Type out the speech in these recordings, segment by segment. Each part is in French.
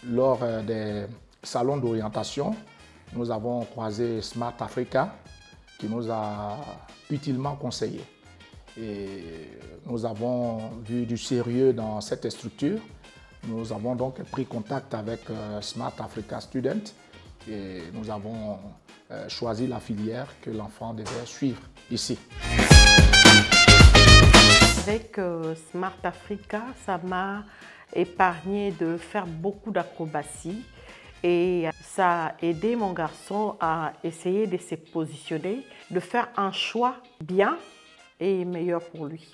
lors des salons d'orientation, nous avons croisé Smart Africa qui nous a utilement conseillé. Et nous avons vu du sérieux dans cette structure. Nous avons donc pris contact avec Smart Africa Student et nous avons choisi la filière que l'enfant devait suivre ici. Avec Smart Africa, ça m'a épargné de faire beaucoup d'acrobaties et ça a aidé mon garçon à essayer de se positionner, de faire un choix bien et meilleur pour lui.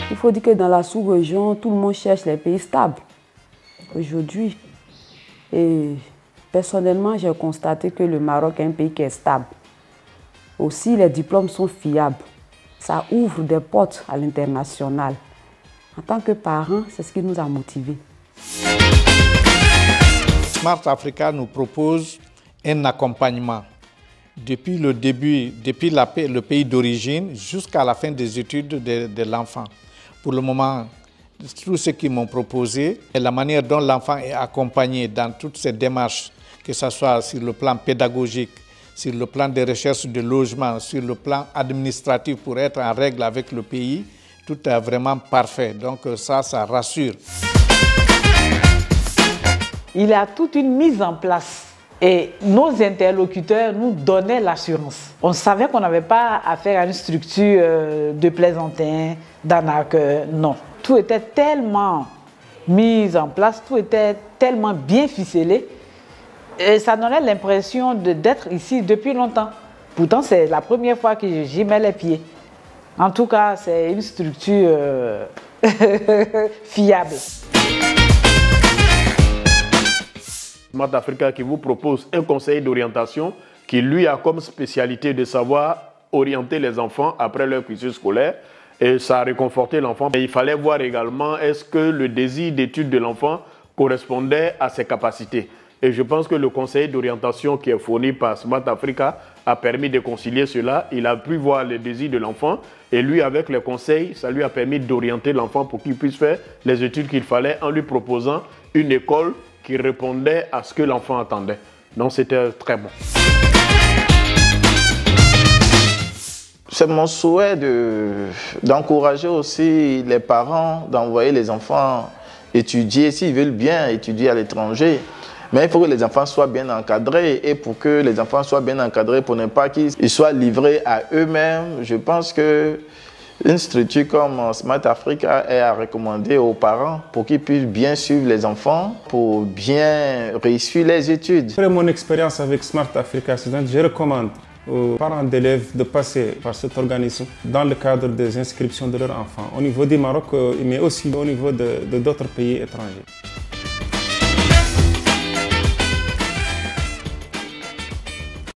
Il faut dire que dans la sous-région, tout le monde cherche les pays stables aujourd'hui. Et personnellement, j'ai constaté que le Maroc est un pays qui est stable. Aussi, les diplômes sont fiables. Ça ouvre des portes à l'international. En tant que parents, c'est ce qui nous a motivés. Smart Africa nous propose un accompagnement depuis le début, depuis le pays d'origine jusqu'à la fin des études de l'enfant. Pour le moment, tout ce qu'ils m'ont proposé et la manière dont l'enfant est accompagné dans toutes ces démarches, que ce soit sur le plan pédagogique, sur le plan de recherche de logement, sur le plan administratif pour être en règle avec le pays, tout est vraiment parfait. Donc ça rassure. Il y a toute une mise en place et nos interlocuteurs nous donnaient l'assurance. On savait qu'on n'avait pas affaire à une structure de plaisantins, d'arnaqueurs, non. Tout était tellement mis en place, tout était tellement bien ficelé et ça donnait l'impression d'être ici depuis longtemps. Pourtant, c'est la première fois que j'y mets les pieds. En tout cas, c'est une structure fiable. Smart Africa qui vous propose un conseil d'orientation qui lui a comme spécialité de savoir orienter les enfants après leur cursus scolaire et ça a réconforté l'enfant. Il fallait voir également est-ce que le désir d'étude de l'enfant correspondait à ses capacités. Et je pense que le conseil d'orientation qui est fourni par Smart Africa a permis de concilier cela. Il a pu voir les désirs de l'enfant et lui, avec les conseils, ça lui a permis d'orienter l'enfant pour qu'il puisse faire les études qu'il fallait en lui proposant une école qui répondait à ce que l'enfant attendait. Donc c'était très bon. C'est mon souhait d'encourager aussi les parents d'envoyer les enfants étudier, s'ils veulent bien étudier à l'étranger. Mais il faut que les enfants soient bien encadrés. Et pour que les enfants soient bien encadrés, pour ne pas qu'ils soient livrés à eux-mêmes, je pense qu'une structure comme Smart Africa est à recommander aux parents pour qu'ils puissent bien suivre les enfants, pour bien réussir les études. Après mon expérience avec Smart Africa Student, je recommande aux parents d'élèves de passer par cet organisme dans le cadre des inscriptions de leurs enfants au niveau du Maroc, mais aussi au niveau d'autres pays étrangers.